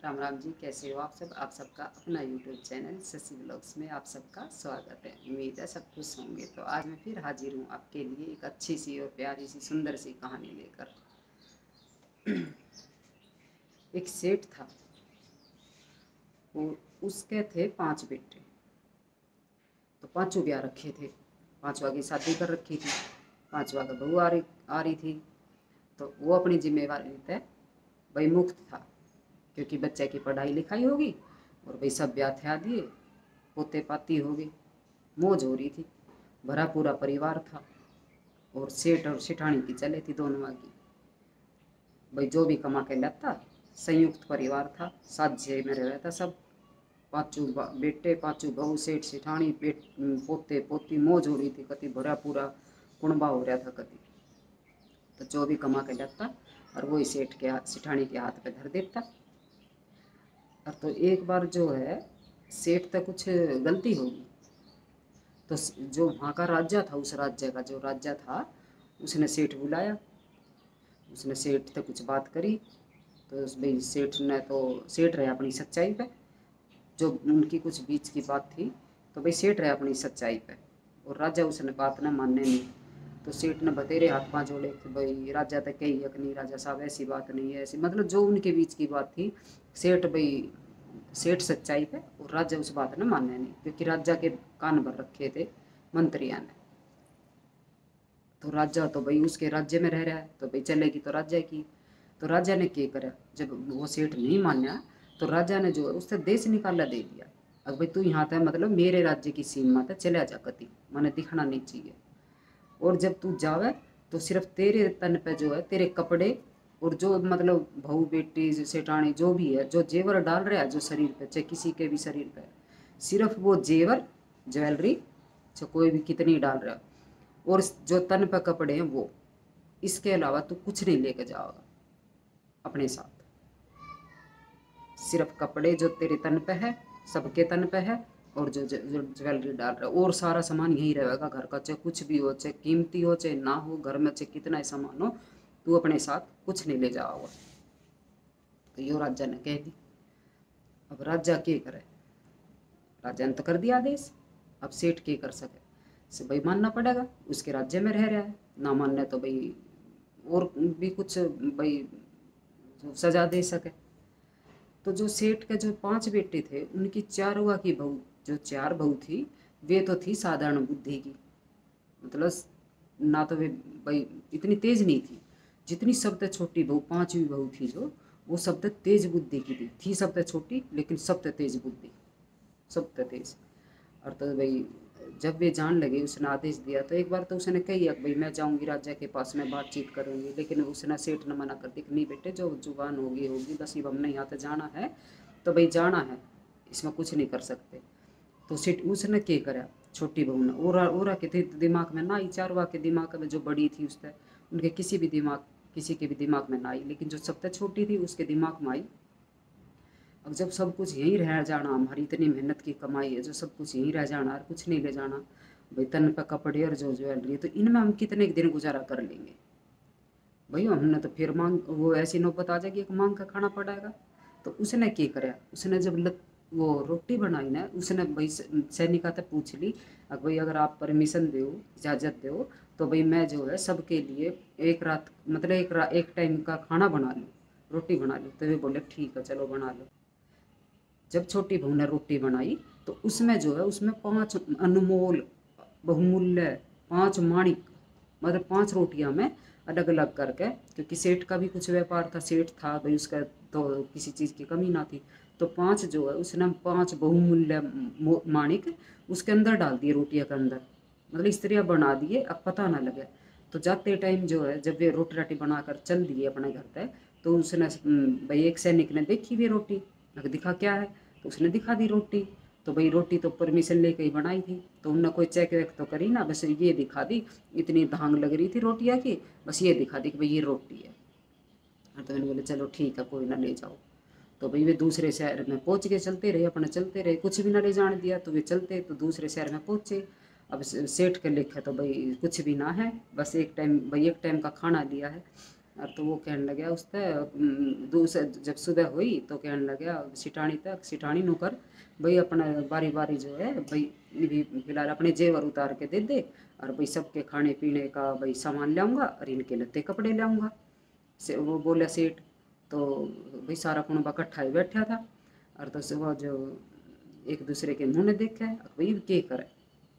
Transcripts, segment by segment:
राम राम जी, कैसे हो आप सब। आप सबका अपना यूट्यूब चैनल शशि ब्लॉग्स में आप सबका स्वागत है। उम्मीद है सब खुश होंगे। तो आज मैं फिर हाजिर हूँ आपके लिए एक अच्छी सी और प्यारी सी सुंदर सी कहानी लेकर। एक सेठ था, वो उसके थे 5 बेटे। तो पांचों ब्याह रखे थे, पांचवा की शादी कर रखी थी, पांचवा का बहू आ रही थी। तो वो अपनी जिम्मेवारी पे भाई मुक्त था, क्योंकि बच्चे की पढ़ाई लिखाई होगी और भाई सब ब्याह थया दिए, पोते पाती हो गई, मौज हो रही थी, भरा पूरा परिवार था। और सेठ और सेठानी की चले थी दोनों की। भाई जो भी कमा के लाता, संयुक्त परिवार था, साझे में रहता सब। पांचों बेटे, पांचों बहू, सेठ सेठानी, पोते पोती, मौज हो रही थी कति, भरा पूरा कुणबा हो रहा था कति। तो जो भी कमा के लाता और वही सेठ के सेठानी के हाथ पे धर देता। अब तो एक बार जो है सेठ तक कुछ गलती होगी, तो जो वहाँ का राजा था, उस राज्य का जो राजा था, उसने सेठ बुलाया। उसने सेठ से कुछ बात करी। तो उस भाई सेठ ने तो सेठ रहे अपनी सच्चाई पे। जो उनकी कुछ बीच की बात थी, तो भाई सेठ रहे अपनी सच्चाई पे, और राजा उसने बात न मानने नहीं। तो सेठ ने बतेरे हाथ पाँव जोड़े कि भाई राजा तक कही यक नहीं, राजा साहब ऐसी बात नहीं है, ऐसी मतलब जो उनके बीच की बात थी। सेठ भाई सेठ सच्चाई पे, और राजा उस बात ने मानने नहीं, क्योंकि राजा के कान भर रखे थे मंत्रिया ने। तो राजा तो भाई उसके राज्य में रह रहा है, तो भाई चलेगी तो राज्य की। तो राजा ने क्या करा, जब वो सेठ नहीं माना, तो राजा ने जो है उससे देश निकाला दे दिया। अब भाई तू यहाँ था, मतलब मेरे राज्य की सीमा तक चला जा कति, मैंने दिखना नहीं चाहिए। और जब तू जावे तो सिर्फ तेरे तन पे जो है तेरे कपड़े, और जो मतलब बहू बेटी सेठानी जो भी है, जो जेवर डाल रहा है जो शरीर पे, चाहे किसी के भी शरीर पे, सिर्फ वो जेवर ज्वेलरी जो कोई भी कितनी डाल रहा है, और जो तन पे कपड़े हैं वो, इसके अलावा तू कुछ नहीं लेके जाओगा अपने साथ। सिर्फ कपड़े जो तेरे तन पे है, सबके तन पे है, और जो ज्वेलरी डाल रहा है, और सारा सामान यहीं रहेगा घर का, चाहे कुछ भी हो, चाहे कीमती हो चाहे ना हो, घर में चाहे कितना ही सामान हो, तू अपने साथ कुछ नहीं ले जाओगा। तो यो राजा ने कह दी। अब राजा क्या करे, राजा ने तो कर दिया आदेश। अब सेठ क्या कर सके, से भाई मानना पड़ेगा, उसके राज्य में रह रहा है, ना मानने तो भाई और भी कुछ भाई सजा दे सके। तो जो सेठ के जो 5 बेटे थे, उनकी चारों की बहू, जो 4 बहू थी, वे तो थी साधारण बुद्धि की, मतलब ना तो वे भाई इतनी तेज नहीं थी, जितनी सबसे छोटी बहू, 5वीं बहू थी जो, वो सबसे तेज बुद्धि की थी सबसे छोटी, लेकिन सबसे तेज बुद्धि, सबसे तेज। और तो भाई जब वे जान लगे, उसने आदेश दिया, तो एक बार तो उसने कही कि भाई मैं जाऊंगी राजा के पास में बातचीत करूंगी, लेकिन उसने सेठ ने मना कर दी कि नहीं बेटे, जो जुबान होगी होगी, बस ये हमने यहाँ पे जाना है तो भाई जाना है, इसमें कुछ नहीं कर सकते। तो सेठ उसने क्या करा, छोटी बहू ने ओरा के दिमाग में ना आई, चारवा के दिमाग में जो बड़ी थी उसने, उनके किसी के भी दिमाग में ना आई, लेकिन जो सबसे छोटी थी उसके दिमाग में आई। अब जब सब कुछ यहीं रह जाना, हमारी इतनी मेहनत की कमाई है, जो सब कुछ यहीं रह जाना और कुछ नहीं ले जाना, भाई तन पे कपड़े और जो ज्वेलरी, तो इनमें हम कितने दिन गुजारा कर लेंगे भाई, हमने तो फिर मांग वो ऐसी नौबत आ जाएगी कि मांग का खाना पड़ेगा। तो उसने क्या कराया, उसने जब वो रोटी बनाई ना, उसने भाई सैनिका से पूछ ली, भाई अगर आप परमिशन दो, इजाज़त दो, तो भाई मैं जो है सबके लिए एक रात मतलब एक टाइम का खाना बना लूँ, रोटी बना लूँ। तो वे बोले ठीक है चलो बना लो। जब छोटी बहू ने रोटी बनाई, तो उसमें जो है उसमें 5 अनमोल बहुमूल्य 5 माणिक, मतलब 5 रोटियां में अलग अलग करके, क्योंकि सेठ का भी कुछ व्यापार था, सेठ था भाई, उसका तो किसी चीज़ की कमी ना थी। तो 5 जो है उसने 5 बहुमूल्य माणिक उसके अंदर डाल दिए, रोटियां के अंदर, मतलब इस तरह बना दिए अब पता ना लगे। तो जाते टाइम जो है जब वे रोटी राटी बनाकर चल दिए अपने घर तक, तो उसने भाई एक सैनिक ने देखी वे रोटी, दिखा क्या है, तो उसने दिखा दी रोटी। तो भाई रोटी तो परमिशन लेके ही बनाई थी, तो उनने कोई चेक वेक तो करी ना, बस ये दिखा दी, इतनी धांग लग रही थी रोटियाँ की, बस ये दिखा दी कि भाई ये रोटी है। तो मैंने बोले चलो ठीक है कोई ना ले जाओ। तो भाई वे दूसरे शहर में पहुंच गए, चलते रहे अपने चलते रहे, कुछ भी ना ले जाने दिया, तो वे चलते तो दूसरे शहर में पहुंचे। अब सेठ के लिखे तो भाई कुछ भी ना है, बस एक टाइम भाई एक टाइम का खाना लिया है। और तो वो कहने लगे उससे दूसरे जब सुबह हुई तो कहने लगे सिठानी तक सिठानी नौकर भाई अपना बारी बारी जो है भाई भी फिलहाल अपने जेवर उतार के दे दे और भाई सबके खाने पीने का भाई सामान लाऊंगा और इनके लत्ते कपड़े लाऊंगा। से वो बोला सेठ। तो भाई सारा कुनबा इकट्ठा ही बैठा था और तो सुबह जो एक दूसरे के मुँह ने देखा है भाई के करे।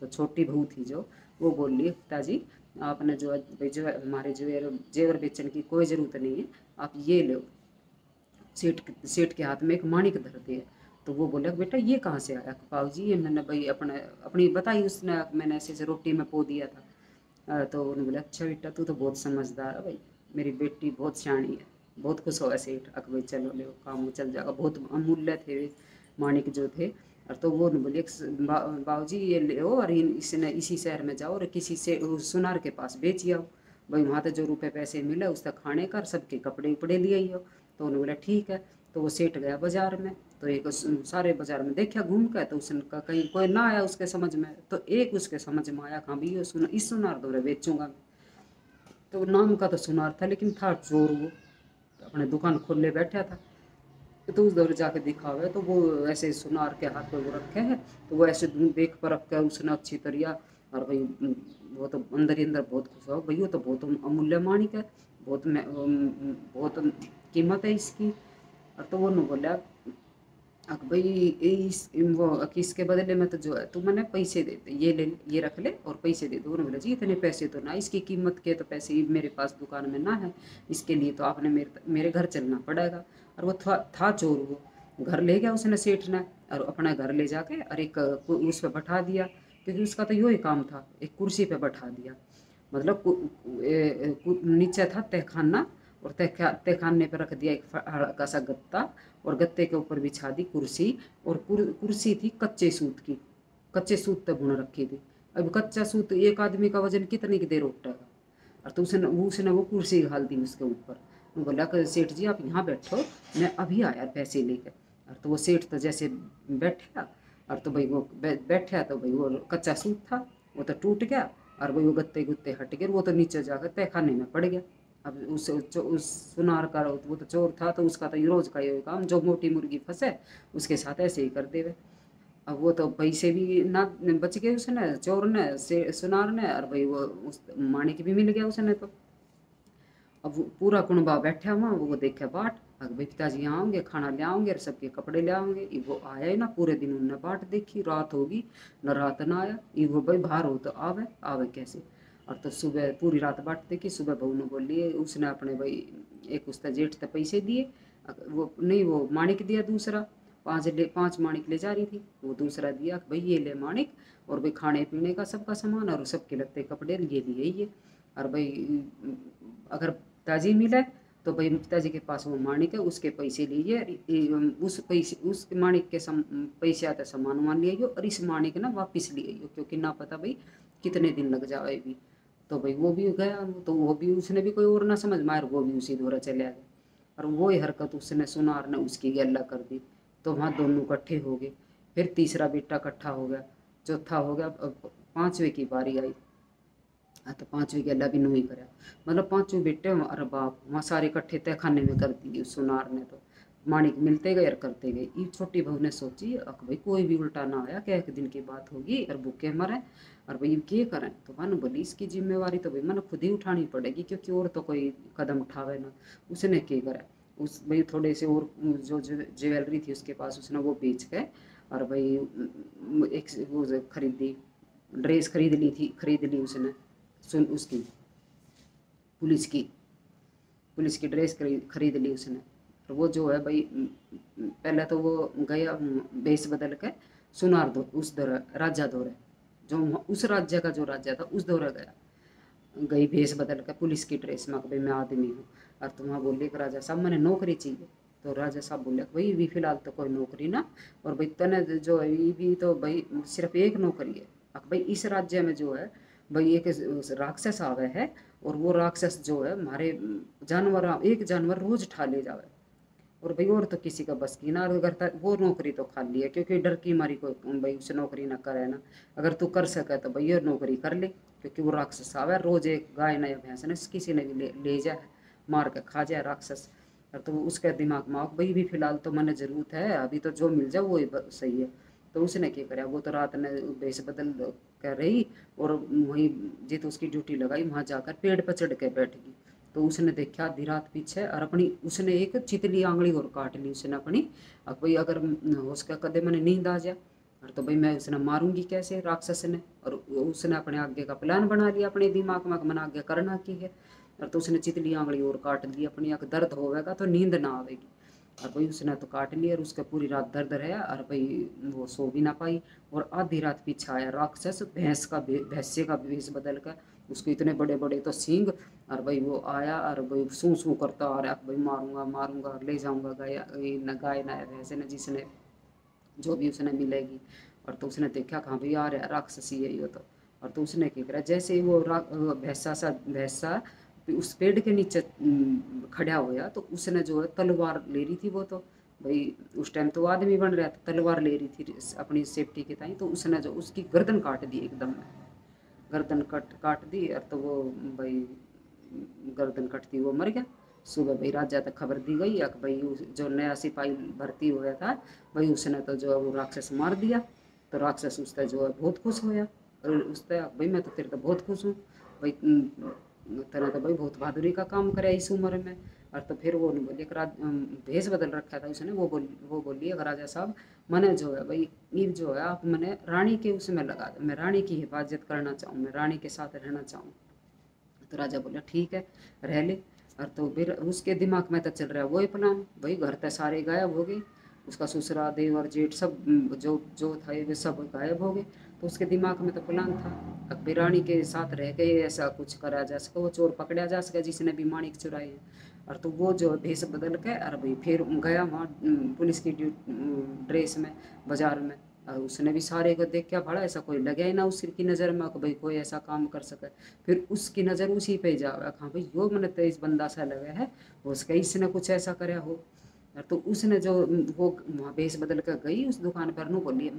तो छोटी बहू थी जो वो बोल रही पिताजी आपने जो भाई जो हमारे जेवर जेवर बेचने की कोई ज़रूरत नहीं है, आप ये लो। सेठ सेठ के हाथ में एक माणिक धर दिया। तो वो बोला बेटा ये कहाँ से आया। पाऊ जी ये मैंने भाई अपने अपनी बताई उसने, मैंने ऐसे ऐसे रोटी में पो दिया था। तो उन्होंने बोला अच्छा बेटा तू तो बहुत समझदार है भाई, मेरी बेटी बहुत सियाणी है। बहुत खुश हुआ सेठ। भाई चलो ले काम चल जाएगा। बहुत अमूल्य थे वे माणिक जो थे। और तो वो बोले बाबू जी ये ले और इसने इसी शहर में जाओ और किसी से सुनार के पास बेच आओ भाई, वहाँ तो जो रुपए पैसे मिले उसका खाने का सबके कपड़े उपड़े लिए ही हो। तो उन्होंने बोला ठीक है। तो वो सेठ गया बाजार में। तो एक सारे बाजार में देखा घूम कर, तो उसने कहा कहीं कोई ना आया उसके समझ में। तो एक उसके समझ में आया कहाँ भी ये सुना इस सुनार दो बेचूंगा मैं। तो नाम का तो सुनार था लेकिन था चोर वो। तो अपने दुकान खोले बैठा था। तो उस दौर जाके दिखावे तो वो ऐसे सुनार के हाथ पे वो रखे हैं। तो वो ऐसे देख परख कर उसने अच्छी तरह और भाई वो तो अंदर ही अंदर बहुत खुश हो भाई, वो तो बहुत अमूल्य माणिक है, बहुत बहुत कीमत है इसकी। और तो वो न बोला भाई इस वो कि इसके बदले में तो जो है तू मैंने पैसे दे दे, ये ले ये रख ले और पैसे दे दो। उन्होंने बोला जी इतने पैसे तो ना, इसकी कीमत के तो पैसे मेरे पास दुकान में ना है, इसके लिए तो आपने मेरे घर चलना पड़ेगा। और वो था चोर। वो घर ले गया उसने सेठ ने और अपना घर ले जाके और एक उस पर बैठा दिया, क्योंकि उसका तो यही काम था, एक कुर्सी पे बैठा दिया। मतलब नीचे था तहखाना और तहखाने पर रख दिया एक हल्का सा गत्ता और गत्ते के ऊपर बिछा दी कुर्सी। और कुर्सी थी कच्चे सूत की, कच्चे सूत पे बुन रखी थी। अब कच्चा सूत एक आदमी का वजन कितनी की देर उठेगा। और तो उसने वो कुर्सी घाल दी उसके ऊपर। वो बोला कि सेठ जी आप यहाँ बैठो, मैं अभी आया पैसे लेकर। और तो वो सेठ तो जैसे बैठा और तो भाई वो बैठा तो भाई वो कच्चा सूत था वो तो टूट गया और भाई वो गत्ते गुत्ते हट गए, वो तो नीचे जाकर तहखाने में पड़ गया। अब उस सुनार का वो तो चोर था तो उसका तो रोज का ये काम, जो मोटी मुर्गी फंसे उसके साथ ऐसे ही कर देवे। अब वो तो पैसे भी ना बच गए उसने चोर ने से सुनार ने और भाई वो उस माणिक भी मिल गया उसने। तो अब वो पूरा कुनबा बैठा हुआ वो देखे बाट। अब भाई पिताजी यहाँ आएंगे खाना ले आओगे और सबके कपड़े ले आओगे। वो आया ही ना, पूरे दिन उनने बाट देखी, रात होगी न रात ना आया। ये वो भाई बाहर हो तो आवे आवे कैसे। और तो सुबह पूरी रात बाट देखी, सुबह बहू ने बोली उसने अपने भाई एक उसका जेठ थे पैसे दिए, वो नहीं वो माणिक दिया दूसरा, 5 माणिक ले जा रही थी, वो दूसरा दिया भाई ये ले माणिक और भाई खाने पीने का सबका सामान और सबके लगते कपड़े ये लिए ये। और भाई अगर पिताजी मिले तो भाई पिताजी के पास वो माणिक है उसके पैसे लीजिए, उस पैसे उस माणिक के पैसे आते सामान वामान ले आइयो और इस माणिक ना वापिस ले आइयो, क्योंकि ना पता भाई कितने दिन लग जाए भी। तो भाई वो भी गया, तो वो भी उसने भी कोई और ना समझ मार, वो भी उसी दौरा चले गया। और वो ही हरकत उसने सुनार ने उसकी गैला कर दी। तो वहाँ दोनों इकट्ठे हो गए। फिर तीसरा बेटा इकट्ठा हो गया, चौथा हो गया, पांचवे की बारी आई। हाँ तो पांचवी गैला भी नहीं करा, मतलब पांचों बेटे अरे बाप वहाँ सारे इकट्ठे तहखाने में कर दिए सुनार ने। तो माणिक मिलते गए और करते गए। ये छोटी बहू ने सोची अक भाई कोई भी उल्टा ना आया, क्या एक दिन की बात होगी और भूखे मरे और भाई क्या करें। तो मन बोली इसकी जिम्मेवारी तो भाई मन खुद ही उठानी पड़ेगी, क्योंकि और तो कोई कदम उठावे ना। उसने क्या करा, उस भाई थोड़े से और जो ज्वेलरी थी उसके पास उसने वो बेच के और भाई एक वो खरीदी, ड्रेस खरीद ली उसने सुन उसकी पुलिस की ड्रेस खरीद ली उसने। और वो जो है भाई पहले तो वो गया भेष बदल के सुनार दो उस दौरे राजा दौरे, जो उस राज्य का जो राजा था उस दौरे गया, गई भेष बदल के पुलिस की ड्रेस में भाई मैं आदमी हूँ। और तुम वहाँ बोले कि राजा साहब मैंने नौकरी चाहिए। तो राजा साहब बोले भाई भी फिलहाल तो कोई नौकरी ना, और भाई तने जो है ये भी तो भाई सिर्फ एक नौकरी है। अब भाई इस राज्य में जो है भाई एक राक्षस आवे है और वो राक्षस जो है हमारे जानवर एक जानवर रोज ठा ले जावे, और भाई और तो किसी का बस की ना, अगर वो नौकरी तो खाली है, क्योंकि डर की मारी कोई भाई उसे नौकरी ना करे ना। अगर तू कर सके तो भाई ये नौकरी कर ले, क्योंकि वो राक्षस आवे रोज एक गाय ना या भैंस ना किसी ने भी ले जाए मार के खा जाए राक्षस। और तो उसके दिमाग में भाई भी फिलहाल तो मैंने जरूरत है, अभी तो जो मिल जाए वो ही सही है। तो उसने क्या कराया, वो तो रात ने भेष बदल कर रही और वहीं जित उसकी ड्यूटी लगाई वहाँ जाकर पेड़ पर चढ़ के बैठ गई। तो उसने देखा आधी रात पीछे और अपनी उसने एक चितली आंगली और काट ली उसने अपनी। अब भाई अगर उसका कदे मैंने नींद आ जाए और तो भाई मैं उसने मारूंगी कैसे राक्षस ने। और उसने अपने आगे का प्लान बना लिया अपने दिमाग में, मैंने आगे करना की है। और तो उसने चितली आंगली और काट ली अपनी, अगर दर्द होगा तो नींद ना आवेगी। और भाई उसने तो काट लिया और उसका पूरी रात दर्द रहा और भाई वो सो भी ना पाई। और आधी रात पीछे आया राक्षस भैंसे का वेश बदल कर, उसके इतने बड़े बड़े तो सींग। और भाई वो आया और भाई सू सू करता आ रहा, भाई मारूंगा मारूंगा ले जाऊंगा गाय न गाय ना भैंसे न जिसने जो भी उसने मिलेगी। और तो उसने देखा कहाँ भाई आ रहा राक्षस ही है ये तो। और तो उसने क्या करा, जैसे ही वो भैंसा उस पेड़ के नीचे खड़ा होया तो उसने जो है तलवार ले रही थी वो तो। भाई उस टाइम तो वो आदमी बन रहा था, तलवार ले रही थी अपनी सेफ्टी के ताई। तो उसने जो उसकी गर्दन काट दी एकदम, गर्दन कट काट दी। और तो वो भाई गर्दन कटती वो मर गया। सुबह भाई राजा तक खबर दी गई कि भाई जो नया सिपाही भर्ती हुआ था भाई उसने तो जो है वो राक्षस मार दिया। तो राक्षस उससे जो है बहुत खुश होया और उससे भाई मैं तो तेरे तो बहुत खुश हूँ भाई, तेरा तो भाई बहुत बहादुरी का काम करे इस उम्र में। और तो फिर वो बोली एक भेष बदल रखा था उसने, वो बोली अगर राजा साहब मैंने जो है भाई ये जो है आप मैंने रानी के उसमें लगा दो, मैं रानी की हिफाजत करना चाहूँ, मैं रानी के साथ रहना चाहूँ। तो राजा बोला ठीक है रह ले। और तो फिर उसके दिमाग में तो चल रहा है वही प्लान, भाई घर तो सारे गायब हो गए, उसका ससुरा देवर जेठ सब जो जो था वे सब गायब हो गए। तो उसके दिमाग में तो प्लान था अकबर रानी के साथ रह के ऐसा कुछ करा जा सके, वो चोर पकड़ा जा सके जिसने भी माणिक चुराए हैं। और तो वो जो भेष बदल के और भाई फिर गया वहाँ पुलिस की ड्रेस में बाजार में। और उसने भी सारे को देख क्या भाड़ा ऐसा कोई लगे ही ना उसकी नज़र में कि भाई कोई ऐसा काम कर सके। फिर उसकी नज़र उसी पे जावे, हाँ भाई यो मैंने तो इस बंदा सा लगा है हो सके इसने कुछ ऐसा कराया हो। तो उसने जो वो वहाँ भेष बदल कर गई उस दुकान पर नो बोली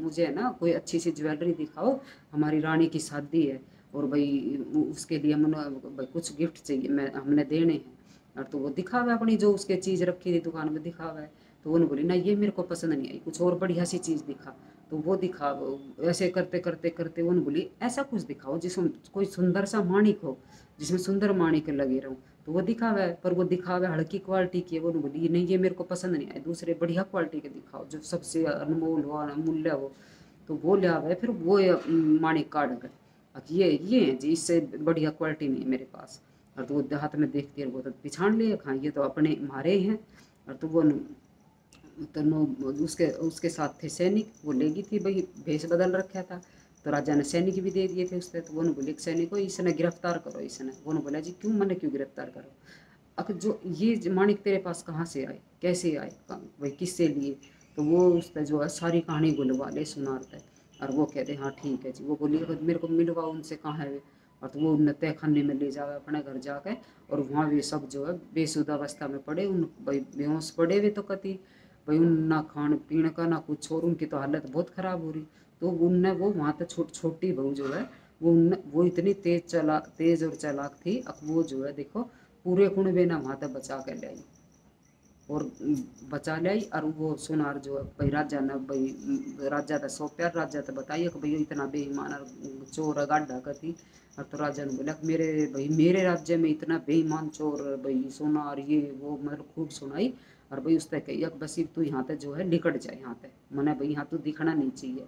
मुझे ना कोई अच्छी सी ज्वेलरी दिखाओ, हमारी रानी की शादी है और भाई उसके लिए मैंने भाई कुछ गिफ्ट चाहिए मैं हमने देने हैं। और तो वो दिखावा अपनी जो उसके चीज़ रखी थी दुकान में दिखावा है। तो वो बोली ना ये मेरे को पसंद नहीं आई, कुछ और बढ़िया सी चीज़ दिखा। तो वो दिखा ऐसे करते करते करते वो बोली ऐसा कुछ दिखाओ जिसमें कोई सुंदर सा माणिक हो, जिसमें सुंदर माणिक लगे रहो। तो वो दिखावा है पर वो दिखावा हल्की क्वालिटी की है, वो बोली नहीं ये मेरे को पसंद नहीं आए, दूसरे बढ़िया क्वालिटी के दिखाओ जो सबसे अनमोल हो अमूल्य हो। तो वो ले आवे फिर वो माणिक काट कर अब ये है जी इससे बढ़िया क्वालिटी नहीं है मेरे पास। और तो वो हाथ में देखती है वो तो पिछाड़ लिए हाँ ये तो अपने मारे हैं। और तो वो तो उसके उसके साथ थे सैनिक, वो ले गई थी भाई भेष बदल रखा था। तो राजा ने सैनिक भी दे दिए थे उससे। तो वो ने बोले सैनिक को इसने गिरफ्तार करो इसने। वो ने बोला जी क्यों, मैंने क्यों गिरफ्तार करो, अगर जो ये माणिक तेरे पास कहाँ से आए कैसे आए भाई किससे लिए। तो वो उसने जो है सारी कहानी गुलवा ले सुनारता है। और वो कहते हाँ ठीक है जी, वो बोली अगर मेरे को मिलवाओ उनसे कहाँ है वे। और तो वो उन तय खाने में ले जावे अपने घर जाके। और वहाँ भी सब जो है बेसुदा अवस्था में पड़े उन भाई बेहोश पड़े हुए तो कति भाई उन ना खान पीने का ना कुछ और, उनकी तो हालत बहुत ख़राब हो रही। तो उनने वो वहाँ तो छोटी बहू जो है वो इतनी तेज और चालाक थी, अब वो जो है देखो पूरे कुनबे ने वहाँ तक बचा के ले आई और बचा ले आई। और वो सुनार जो है भाई राजा ने भाई राजा था सौ प्यार राजा तो बताइए कि भाई इतना बेईमान और चोर गाढ़ा का थी। और तो राजा ने बोला कि मेरे राज्य में इतना बेईमान चोर भाई सुनार ये वो मतलब खूब सुनाई। और भाई उसने कही बस तू यहाँ तक जो है निकट जाए यहाँ तक मैंने भाई यहाँ तू दिखना नहीं चाहिए।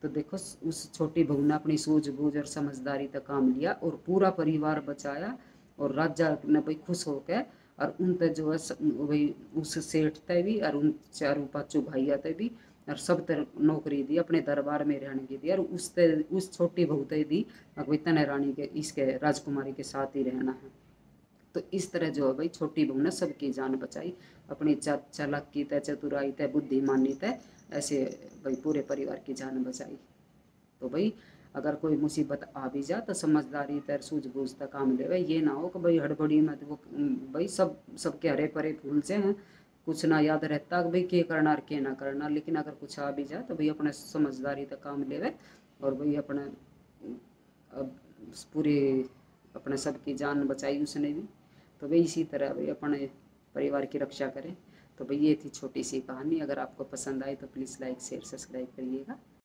तो देखो उस छोटी बहू ने अपनी सूझबूझ और समझदारी तक काम लिया और पूरा परिवार बचाया। और राजा ने भाई खुश होकर और उन तक जो है वही उस सेठ तय भी और उन चारों पांचों भैया तय भी और सब तरह नौकरी दी अपने दरबार में रहने की दी। और उस छोटी बहू तय दी अभी तने रानी के इसके राजकुमारी के साथ ही रहना है। तो इस तरह जो है भाई छोटी बहू ने सबकी जान बचाई अपनी चालाकी तय चतुराई तय बुद्धिमानी तय ऐसे भाई पूरे परिवार की जान बचाई। तो भाई अगर कोई मुसीबत आ भी जा तो समझदारी तर सूझबूझ तक काम ले ये ना हो कि भाई हड़बड़ी में तो वो भाई सबके हरे परे फूल से हैं, कुछ ना याद रहता कि भाई के करना और के ना करना। लेकिन अगर कुछ आ भी जाए तो भाई अपने समझदारी तक काम ले और भाई अपने अब पूरे अपने सबकी जान बचाई उसने भी। तो भाई इसी तरह भाई अपने परिवार की रक्षा करें। तो भाई ये थी छोटी सी कहानी। अगर आपको पसंद आई तो प्लीज़ लाइक शेयर सब्सक्राइब करिएगा।